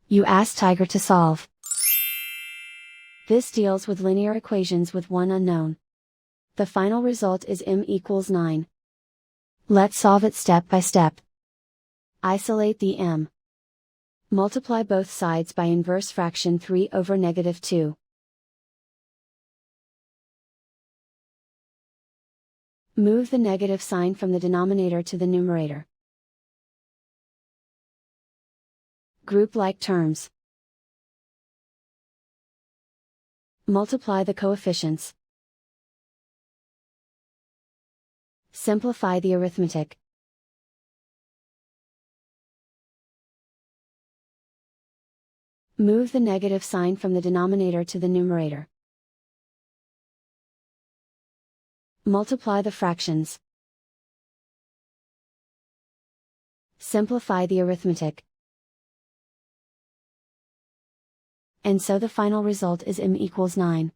You ask Tiger to solve. This deals with linear equations with one unknown. The final result is m equals 9. Let's solve it step by step. Isolate the m. Multiply both sides by inverse fraction 3 over negative 2. Move the negative sign from the denominator to the numerator. Group like terms. Multiply the coefficients. Simplify the arithmetic. Move the negative sign from the denominator to the numerator. Multiply the fractions. Simplify the arithmetic. And so the final result is m equals 9.